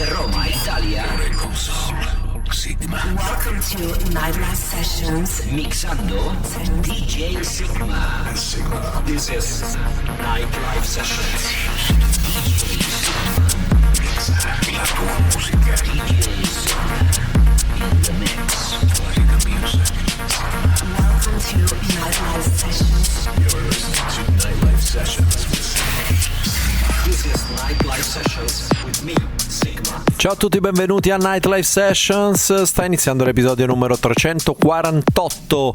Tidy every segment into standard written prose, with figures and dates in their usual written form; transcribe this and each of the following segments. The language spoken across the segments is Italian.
Roma, Italia. Sygma. Welcome to Nightlife Sessions. Mixando DJ Sygma. This is Nightlife Sessions. La tua musica. DJ Sygma. In the mix. Play the music. Welcome to Nightlife Sessions. You're listening to Nightlife Sessions with This is Nightlife Sessions with me, Sygma. Ciao a tutti, benvenuti a Nightlife Sessions. Sta iniziando l'episodio numero 348.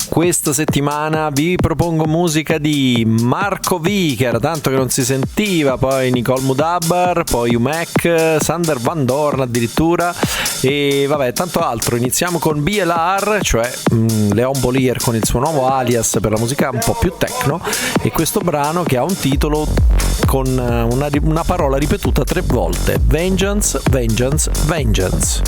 Questa settimana vi propongo musica di Marco V, che era tanto che non si sentiva, poi Nicole Moudaber, poi Umek, Sander Van Doorn addirittura, e vabbè, tanto altro. Iniziamo con BLR, cioè Leon Bolier con il suo nuovo alias per la musica un po' più techno, e questo brano che ha un titolo con una parola ripetuta 3 volte: Vengeance, Vengeance, Vengeance.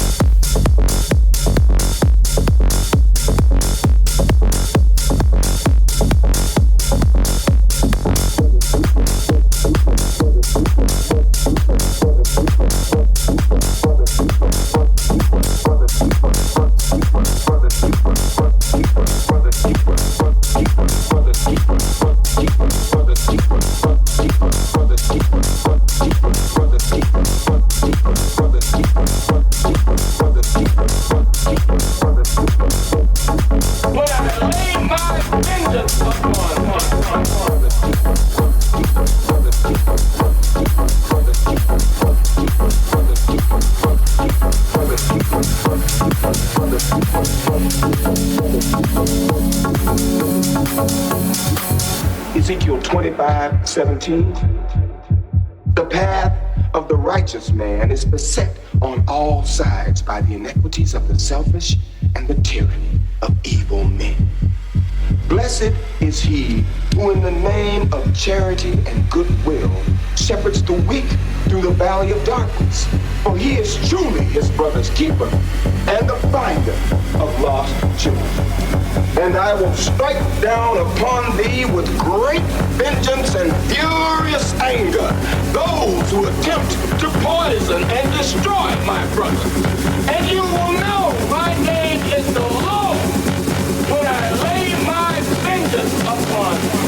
Ezekiel 25:17. The path of the righteous man is beset on all sides by the iniquities of the selfish and the tyranny of evil men. Blessed is he who in the name of charity and goodwill shepherds the weak through the valley of darkness, for he is truly his brother's keeper and the finder of lost children. And I will strike down upon thee with great vengeance and furious anger those who attempt to poison and destroy my brother. And you will know my name is the Lord when I lay my vengeance upon you.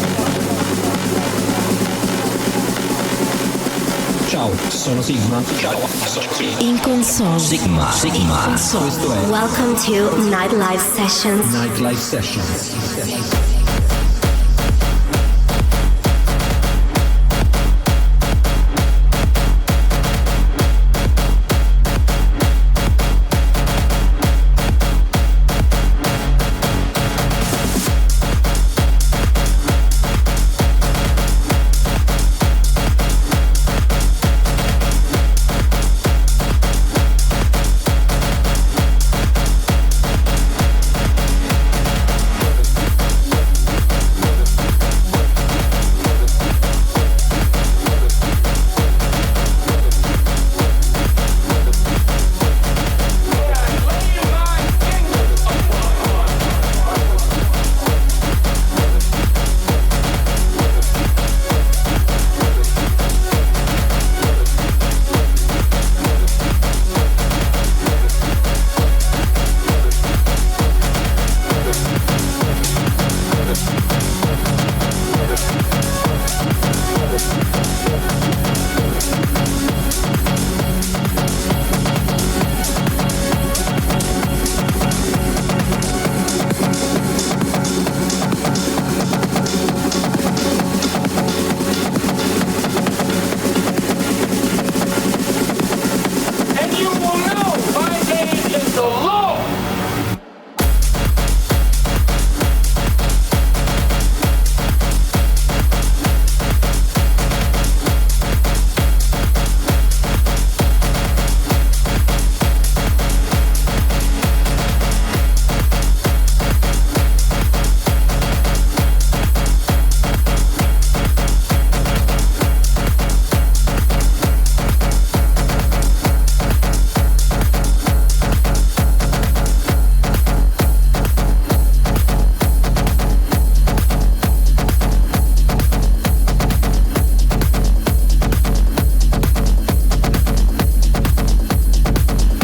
Ciao, sono Sygma. Ciao, sono Sygma. In console. Sygma. Questo è Welcome to Nightlife Sessions. Nightlife Sessions.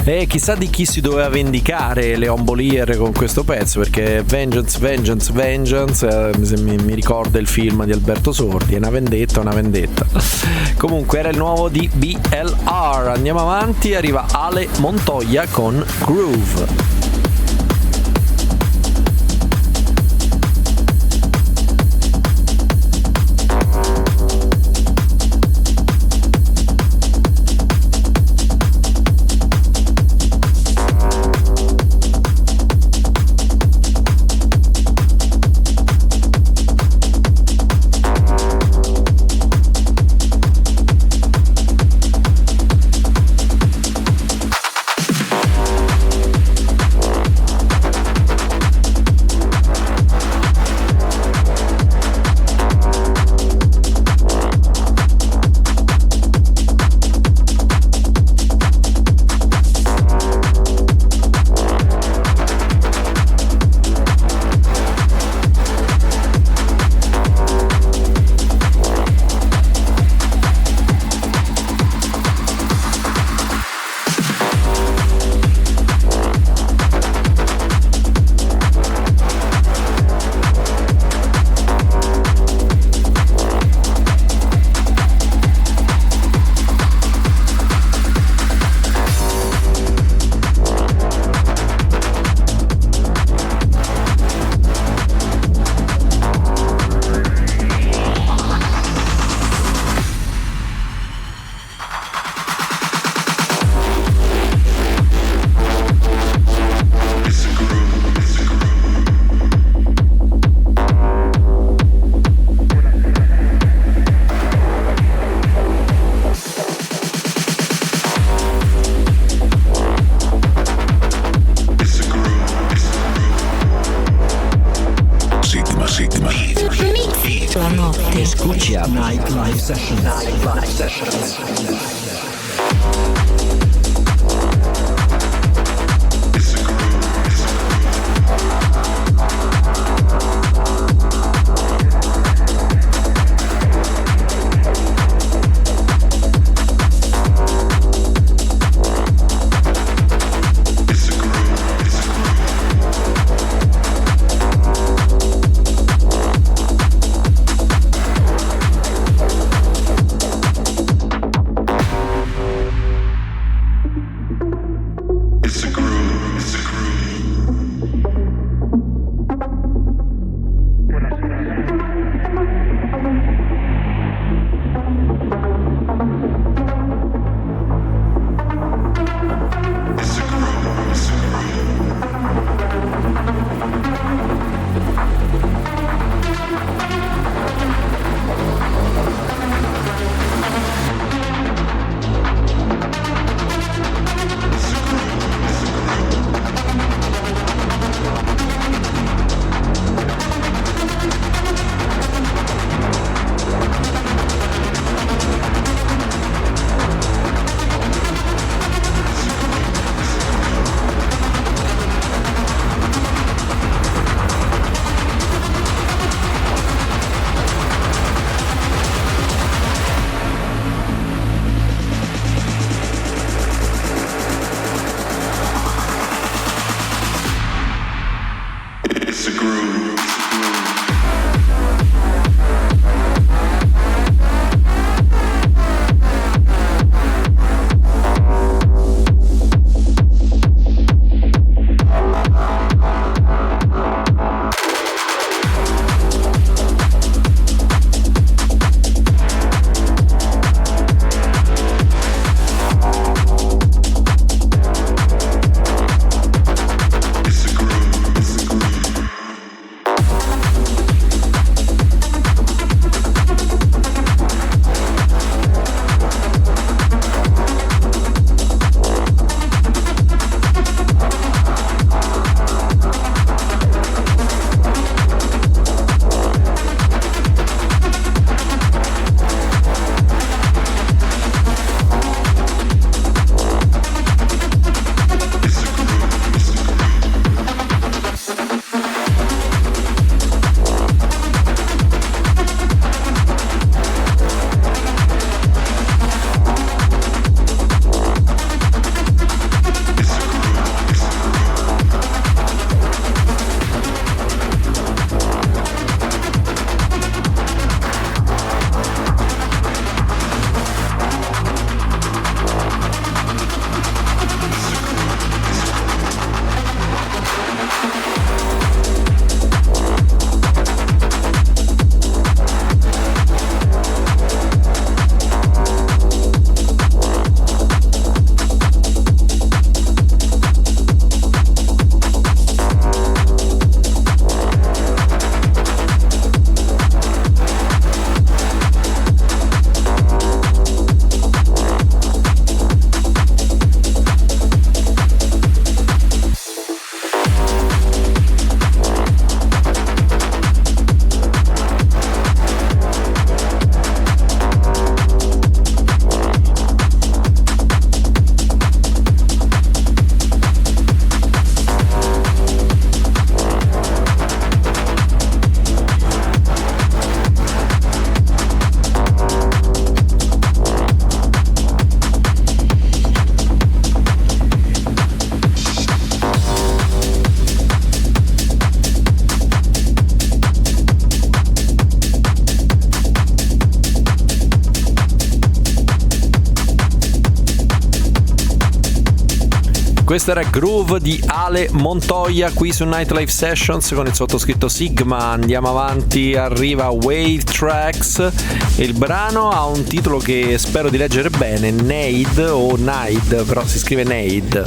E chissà di chi si doveva vendicare Leon Bolier con questo pezzo, perché Vengeance, Vengeance, Vengeance mi ricorda il film di Alberto Sordi, è una vendetta, una vendetta. Comunque era il nuovo di BLR. Andiamo avanti, arriva Ale Montoya con Groove. Nightlife Sessions. Nightlife Sessions. Questo era Groove di Ale Montoya qui su Nightlife Sessions con il sottoscritto Sigma. Andiamo avanti, arriva Wavetraxx e il brano ha un titolo che spero di leggere bene, NEID o NEID, però si scrive NEID.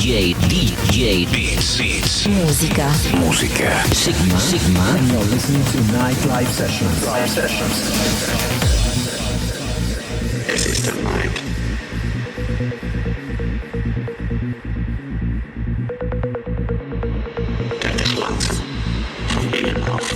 DJ Beats. Musica. Sygma. And you're listening to Nightlife Sessions. This is the mind. That is lonesome from being in love.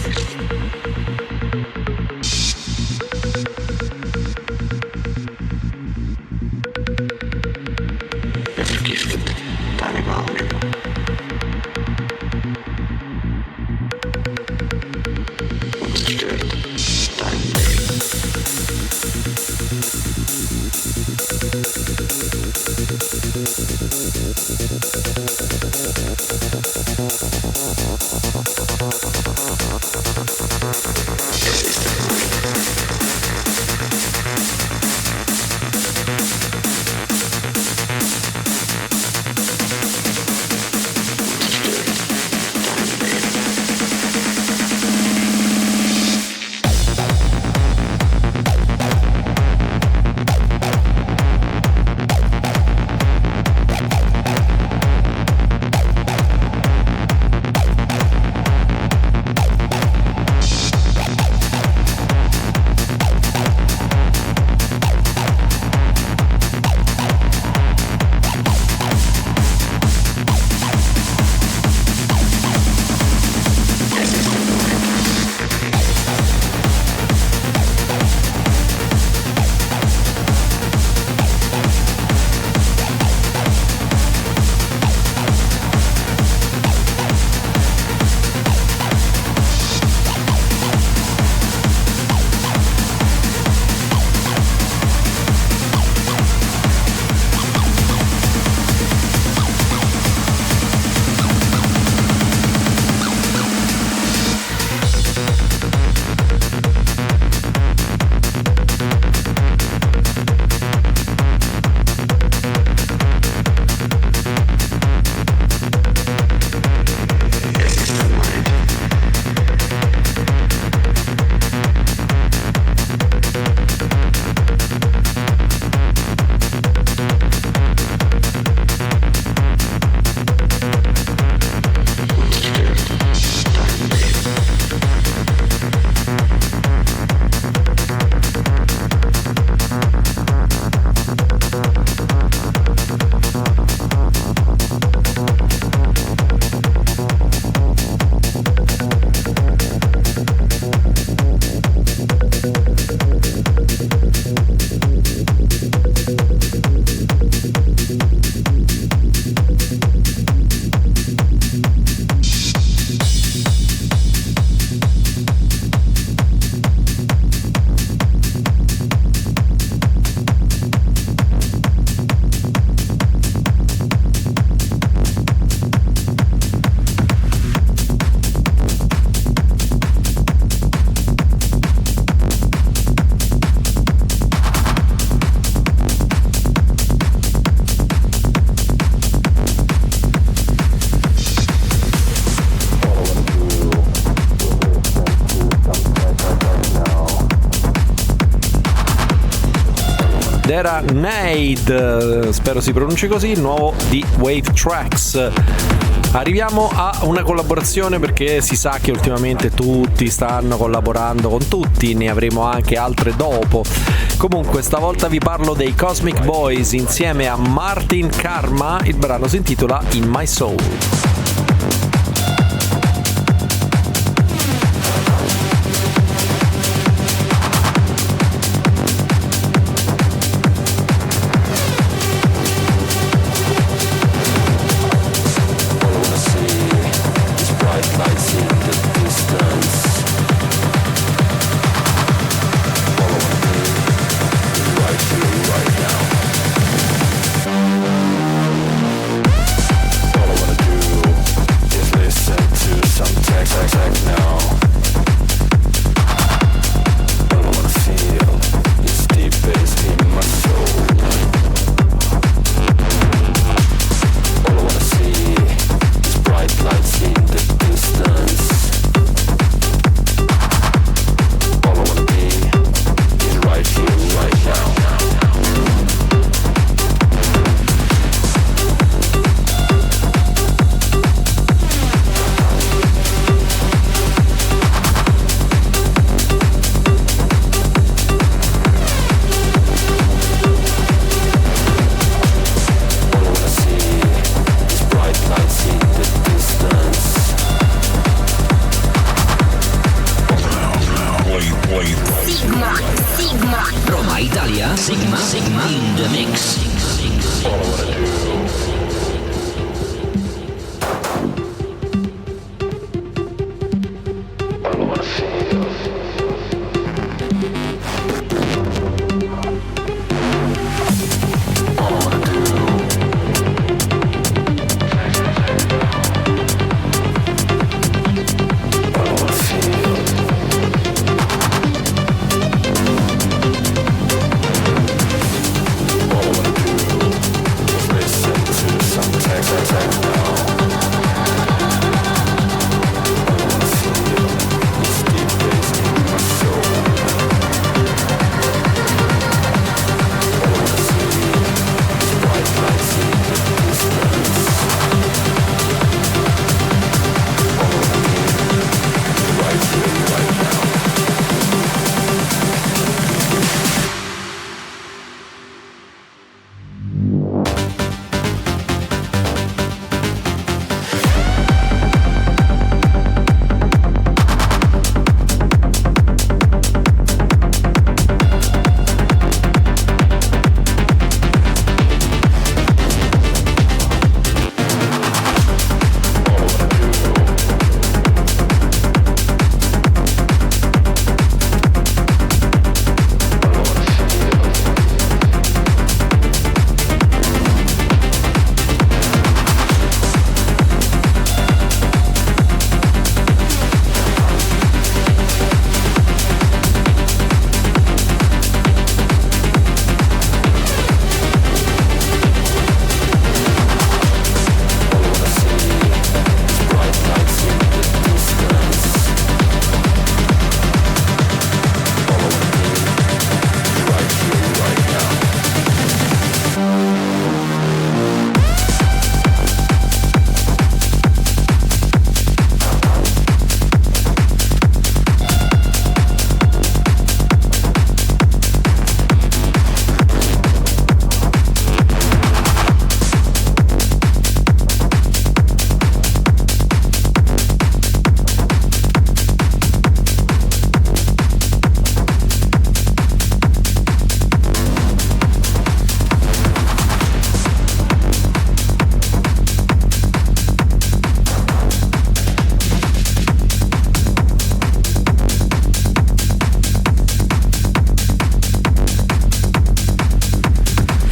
Era NEID, spero si pronunci così, il nuovo di Wavetraxx. Arriviamo a una collaborazione perché si sa che ultimamente tutti stanno collaborando con tutti, ne avremo anche altre dopo. Comunque stavolta vi parlo dei Cosmic Boys insieme a Martin Karma, il brano si intitola In My Soul.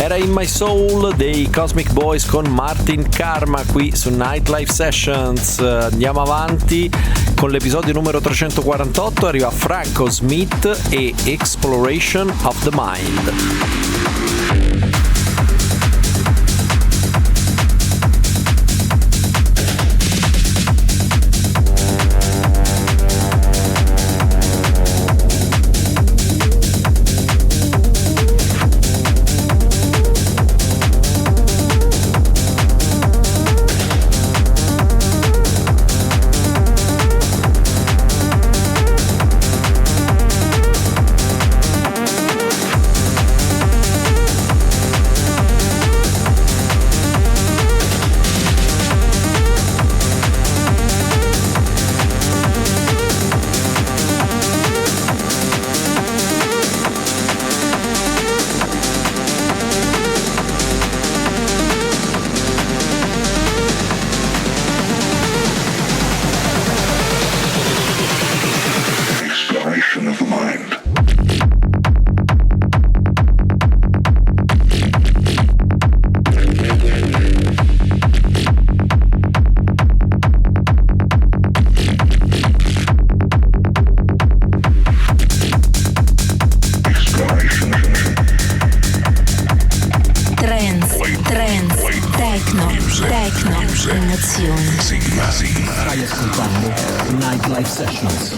Era In My Soul dei Cosmic Boys con Martin Karma qui su Nightlife Sessions. Andiamo avanti con l'episodio numero 348, arriva Franco, Smith e Exploration of the Mind. Exploration of the mind. Emozioni. Stai ascoltando Nightlife Sessions.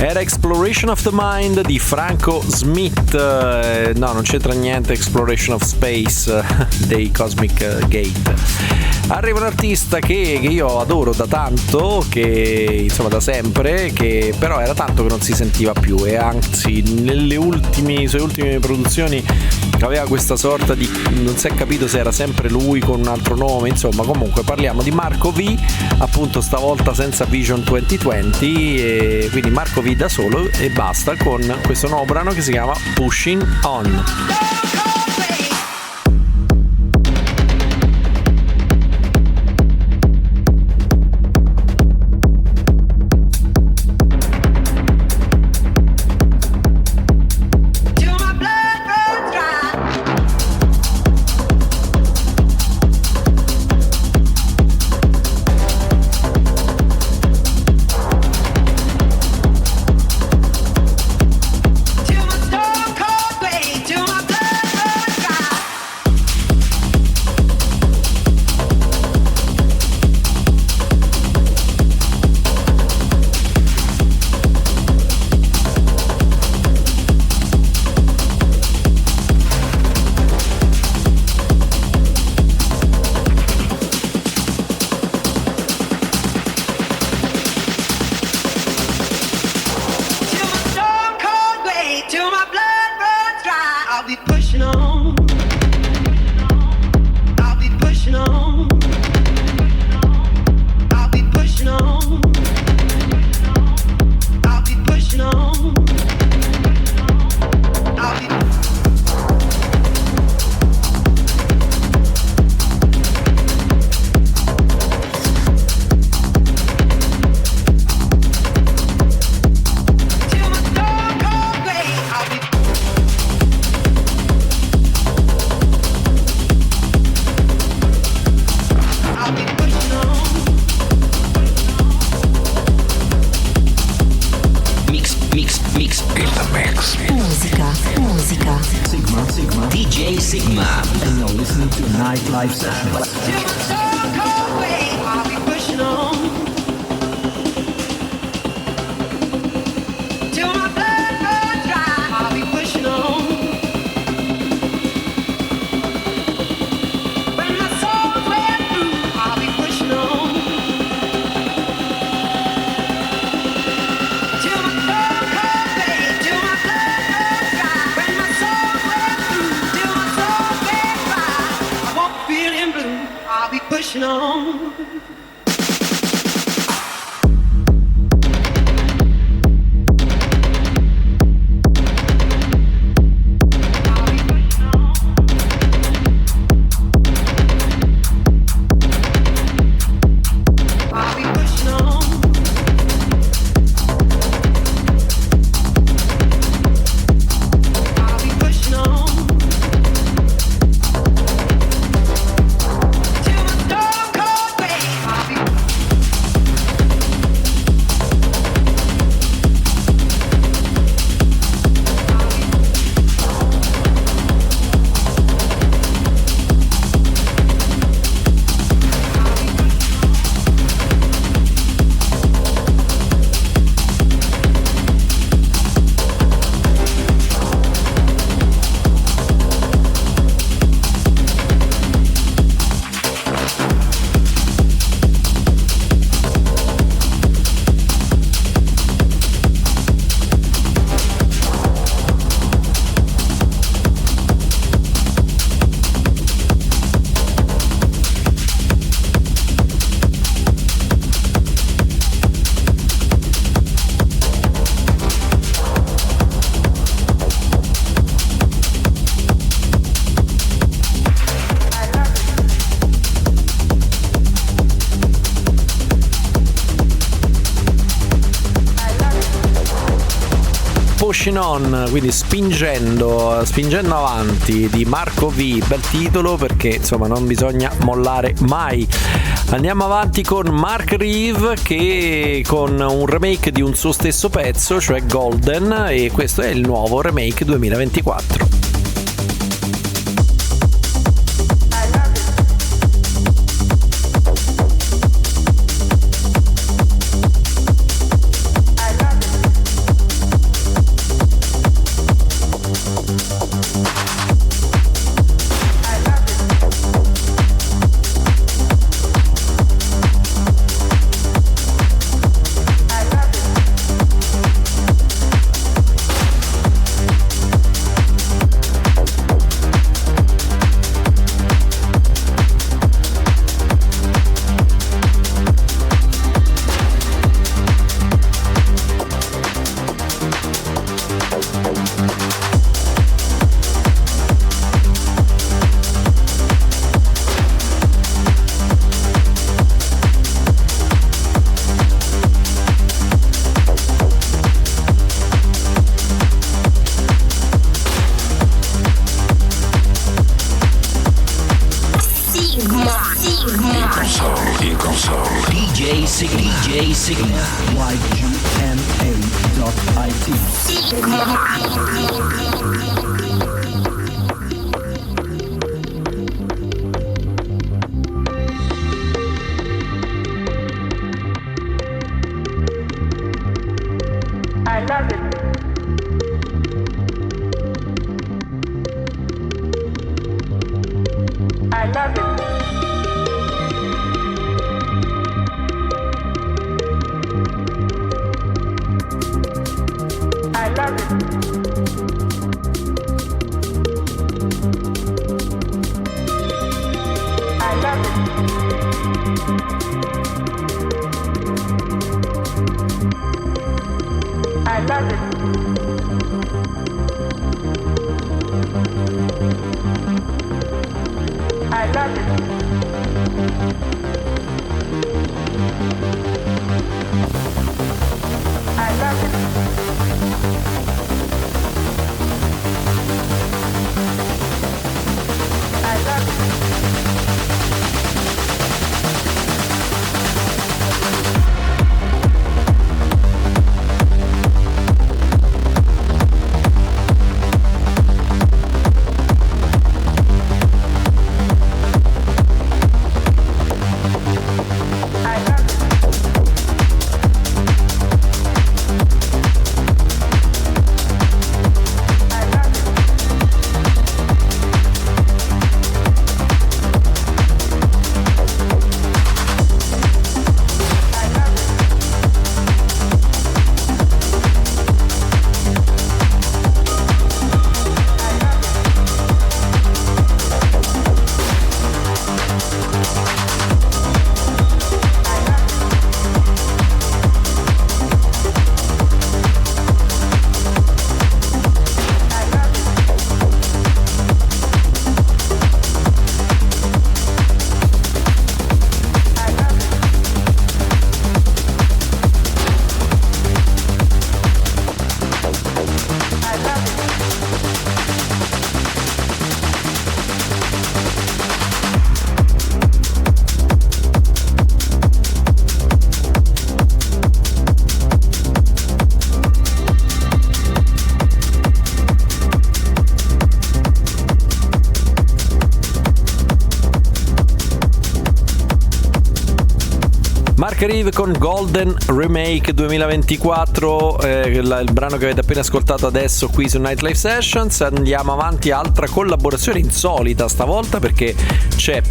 Era Exploration of the Mind di Franco Smith. No, non c'entra niente Exploration of Space dei Cosmic Gate. Arriva un artista che io adoro da tanto, che insomma da sempre, che però era tanto che non si sentiva più, e anzi nelle sue ultime produzioni aveva questa sorta di, non si è capito se era sempre lui con un altro nome, insomma. Comunque parliamo di Marco V, appunto stavolta senza Vision 2020, e quindi Marco V da solo e basta, con questo nuovo brano che si chiama Pushing On. To my Sygma, and you're listening to Nightlife Sessions. Pushing on. Pushing On, quindi spingendo avanti, di Marco V, bel titolo perché insomma non bisogna mollare mai. Andiamo avanti con Mark Reeve che con un remake di un suo stesso pezzo, cioè Golden, e questo è il nuovo Remake 2024. DJ Sygma. I love it. I love it. I love it. I love it. I love it. I love it. I love it. I love it. Reeve con Golden Remake 2024, il brano che avete appena ascoltato adesso qui su Nightlife Sessions. Andiamo avanti, altra collaborazione insolita stavolta, perché c'è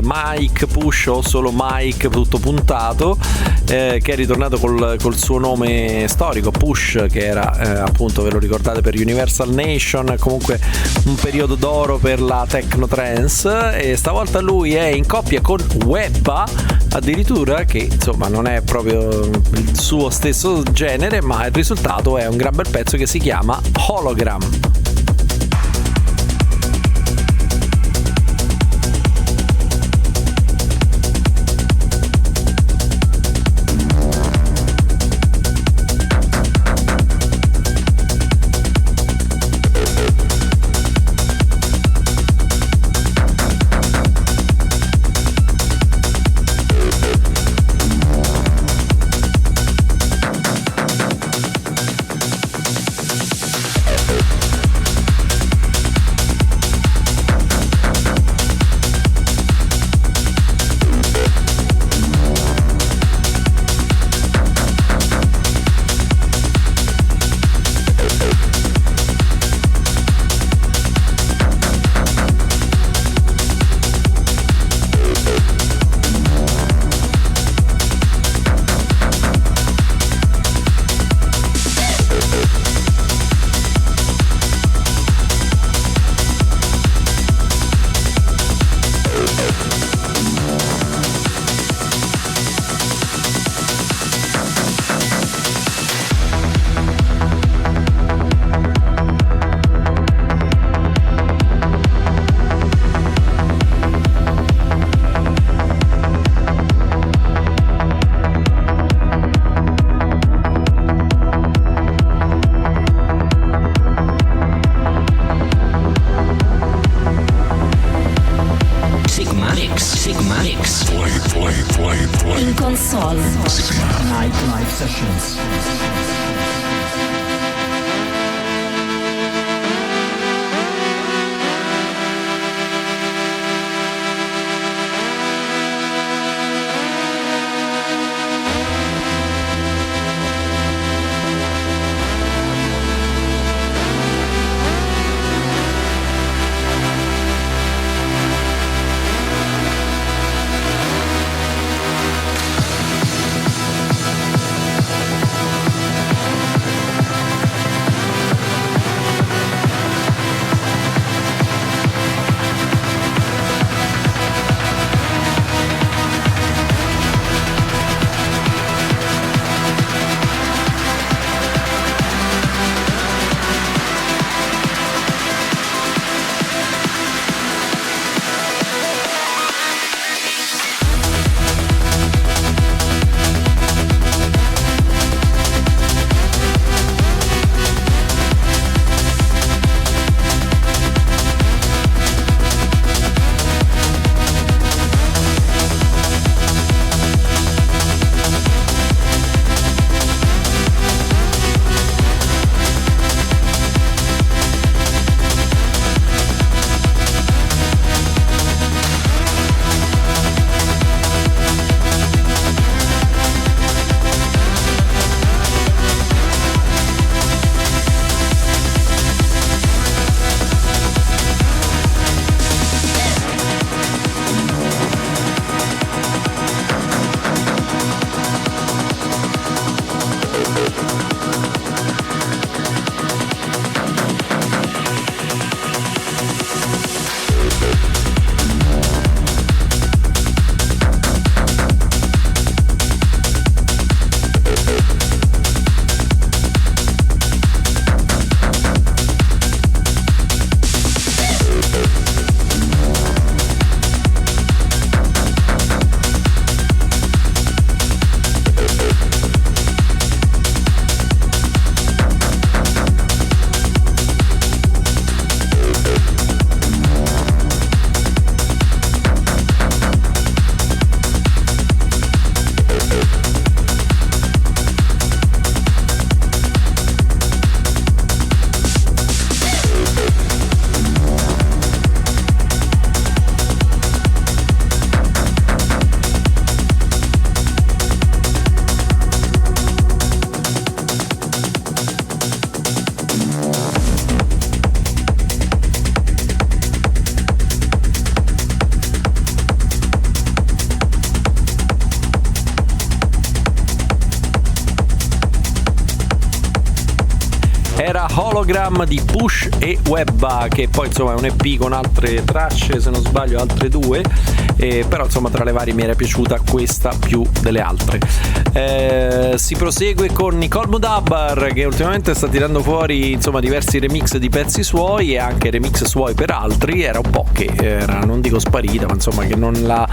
Mike Push o solo Mike tutto puntato, che è ritornato col suo nome storico Push, che era appunto, ve lo ricordate, per Universal Nation, comunque un periodo d'oro per la techno trance, e stavolta lui è in coppia con Wehbba, addirittura, che insomma non è proprio il suo stesso genere, ma il risultato è un gran bel pezzo che si chiama Hologram. In console. Nightlife Sessions. era Hologram di Push e Wehbba, che poi insomma è un EP con altre tracce, se non sbaglio altre due, però insomma tra le varie mi era piaciuta questa più delle altre. Si prosegue con Nicole Moudaber, che ultimamente sta tirando fuori insomma diversi remix di pezzi suoi e anche remix suoi per altri. Era un po' che era, non dico sparita, ma insomma che non la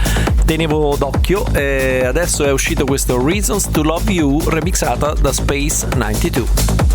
tenevo d'occhio. Adesso è uscito questo Reasons to Love You remixata da Space92.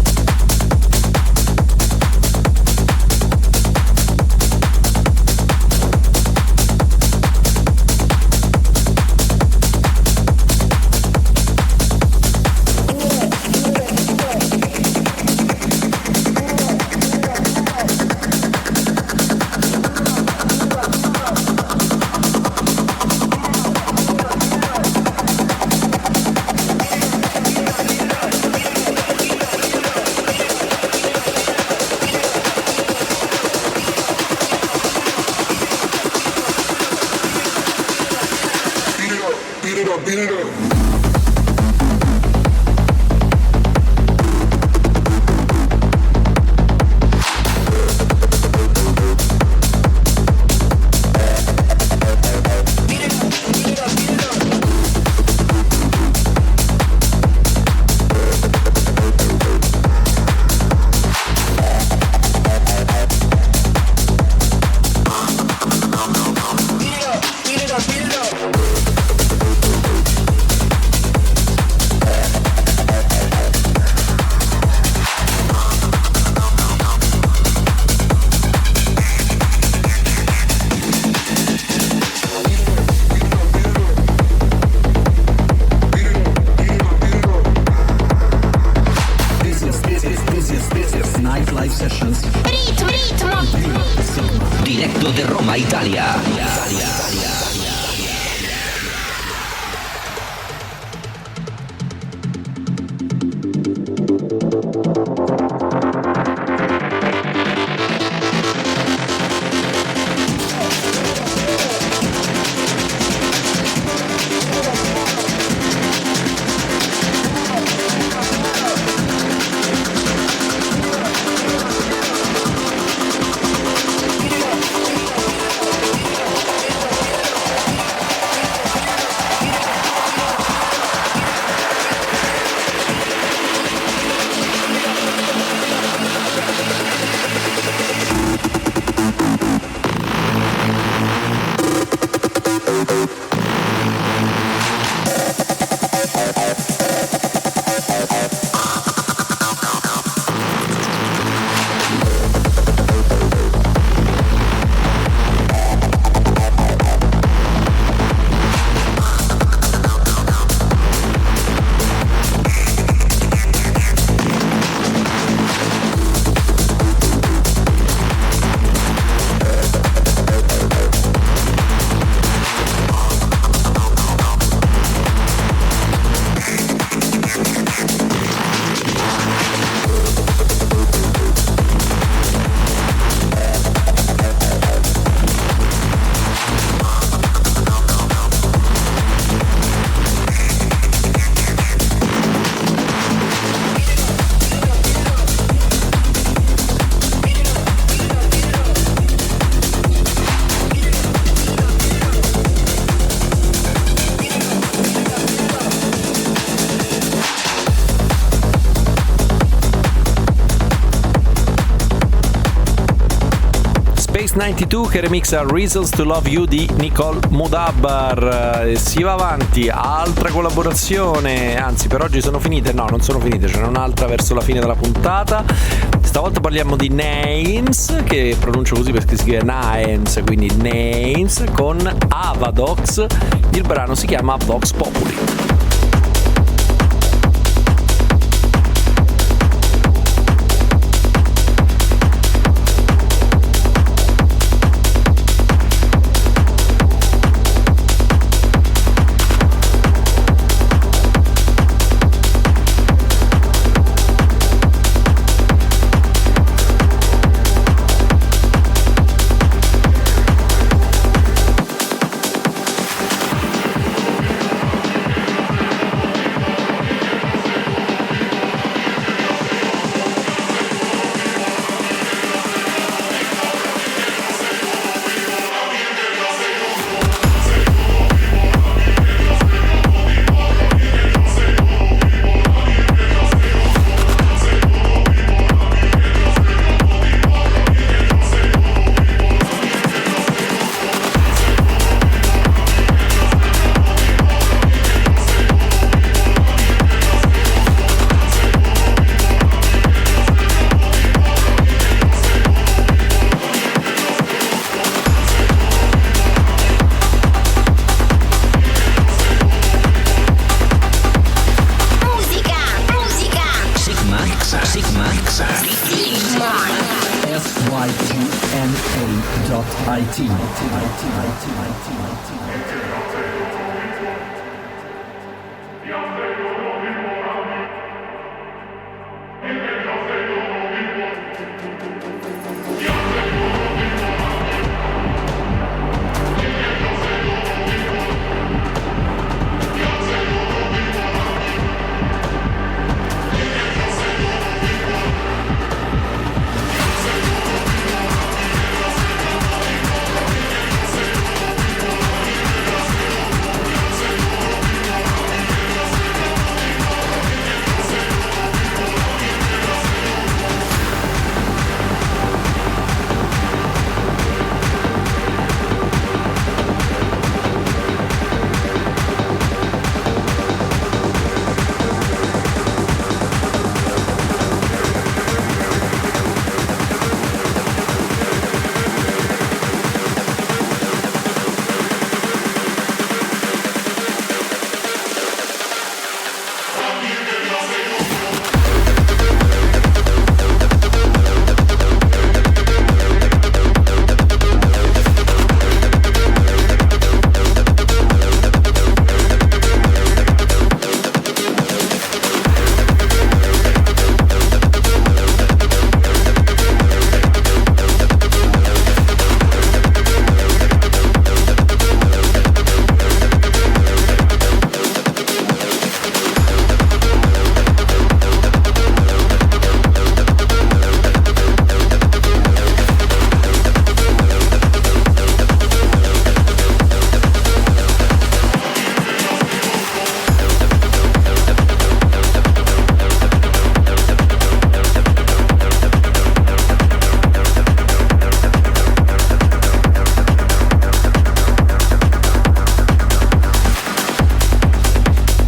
Diretto da Roma, Italia. Space92 che remixa Reasons to Love You di Nicole Moudaber. Si va avanti, altra collaborazione, anzi per oggi sono finite, no non sono finite, ce n'è un'altra verso la fine della puntata. Stavolta parliamo di Naems, che pronuncio così perché si scrive Naems, quindi Naems, con Avadox. Il brano si chiama Vox Populi.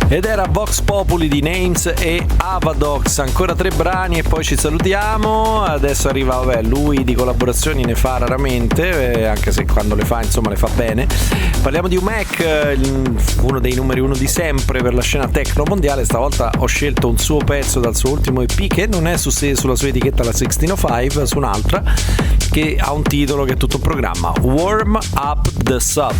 Ed era Vox Populi di Naems e Avadox, ancora 3 brani e poi ci salutiamo. Adesso arriva, lui di collaborazioni ne fa raramente, anche se quando le fa insomma le fa bene. Parliamo di Umek, uno dei numeri uno di sempre per la scena techno mondiale. Stavolta ho scelto un suo pezzo dal suo ultimo EP che non è sulla sua etichetta la 1605, su un'altra, che ha un titolo che è tutto un programma, Warm Up the Sub.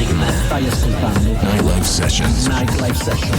Sygma. Stai ascoltando Nightlife Sessions. Nightlife Sessions.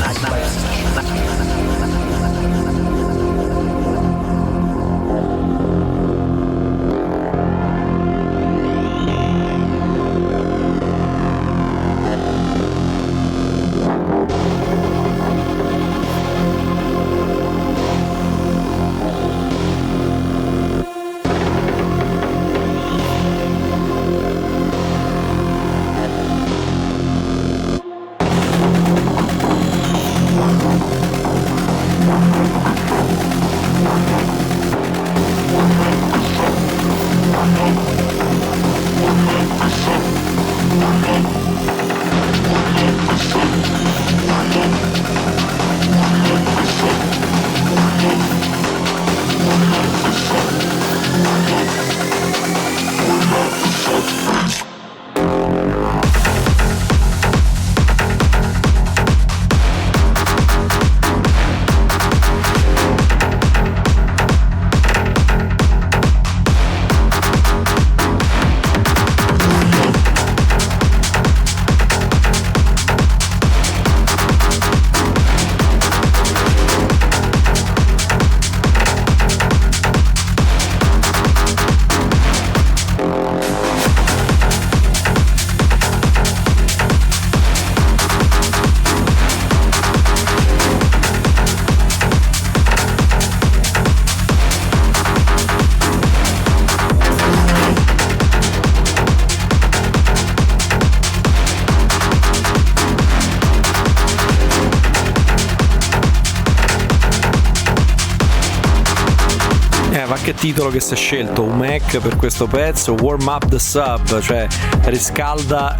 qualche titolo che si è scelto Umek per questo pezzo, Warm Up the Sub, cioè riscalda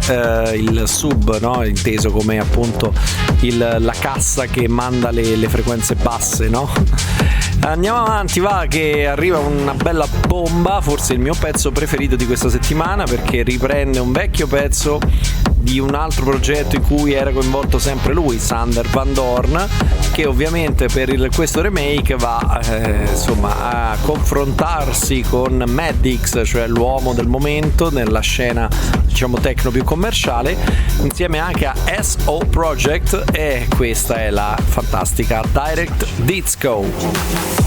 il sub, no? Inteso come appunto la cassa che manda le frequenze basse, no? Andiamo avanti, va, che arriva una bella bomba, forse il mio pezzo preferito di questa settimana, perché riprende un vecchio pezzo di un altro progetto in cui era coinvolto sempre lui, Sander Van Doorn, che ovviamente per questo remake va insomma a confrontarsi con Maddix, cioè l'uomo del momento nella scena, diciamo, techno più commerciale, insieme anche a SO Project, e questa è la fantastica Direct DIZKO.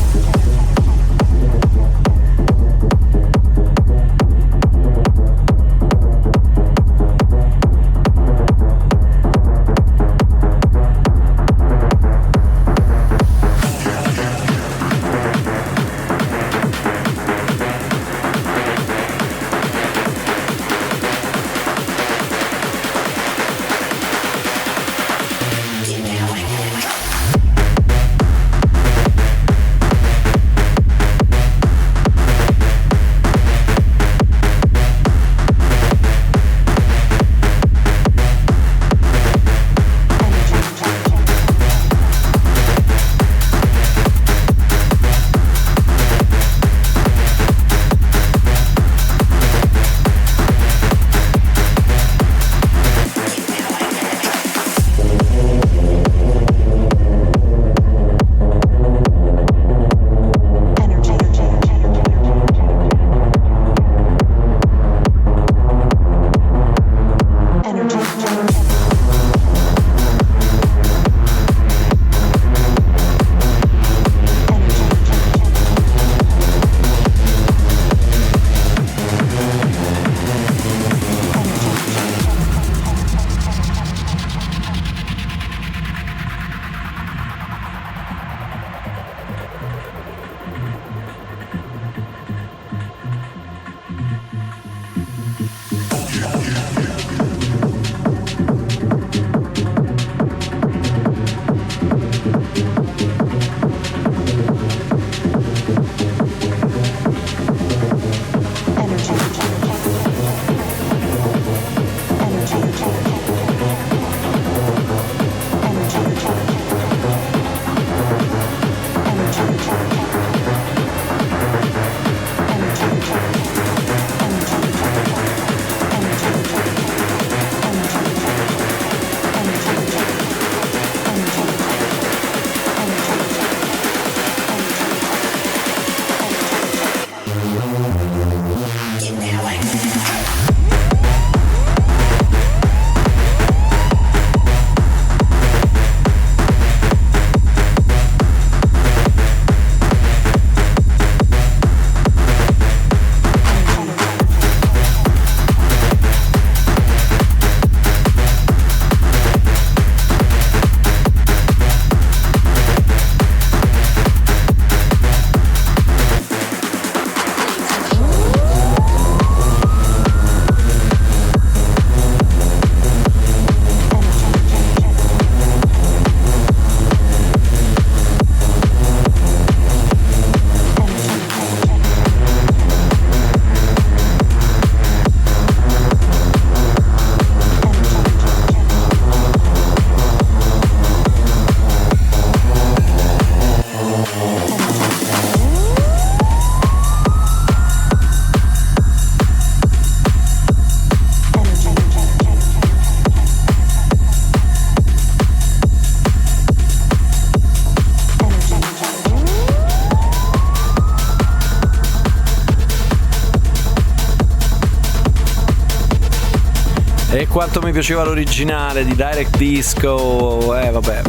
E quanto mi piaceva l'originale di Direct DIZKO, vabbè,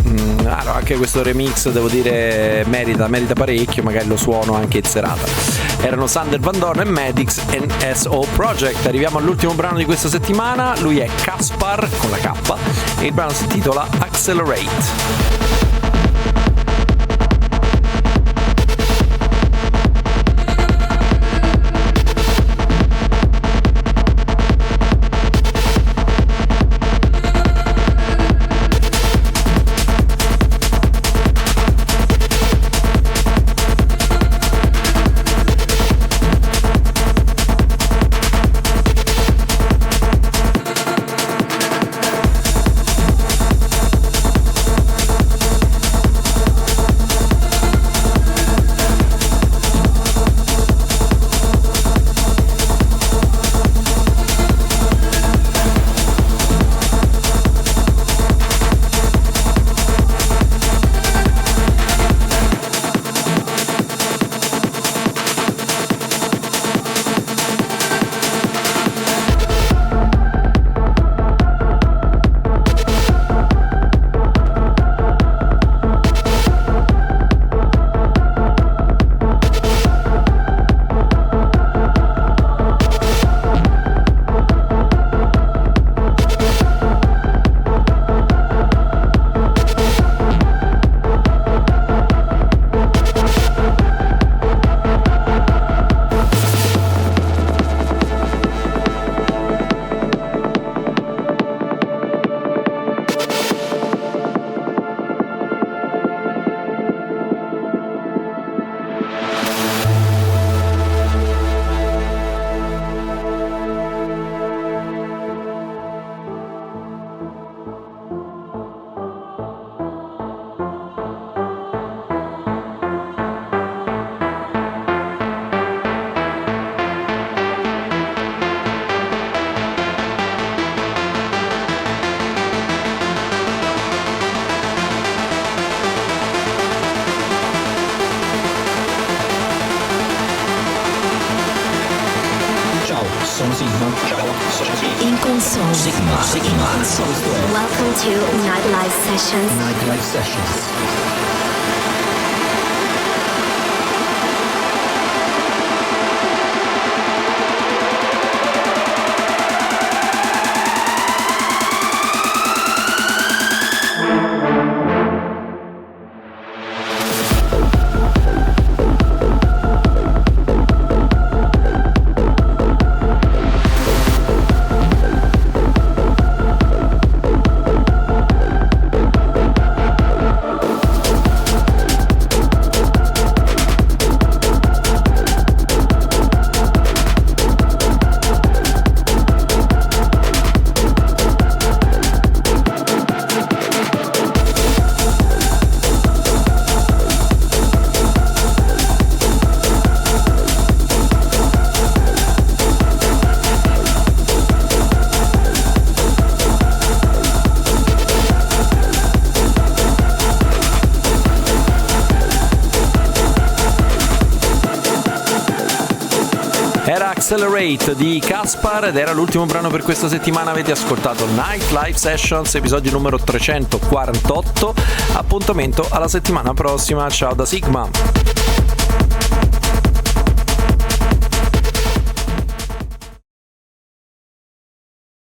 anche questo remix devo dire merita parecchio, magari lo suono anche in serata. Erano Sander Van Doorn e Maddix e SO Project. Arriviamo all'ultimo brano di questa settimana, lui è Kaspar con la K e il brano si intitola Accelerate. Sono Sygma. Ciao, sono Sygma. In console. Sygma. Welcome to Nightlife Sessions. Nightlife Sessions. Accelerate di Kaspar ed era l'ultimo brano per questa settimana. Avete ascoltato Nightlife Sessions, episodio numero 348. Appuntamento alla settimana prossima. Ciao da Sygma.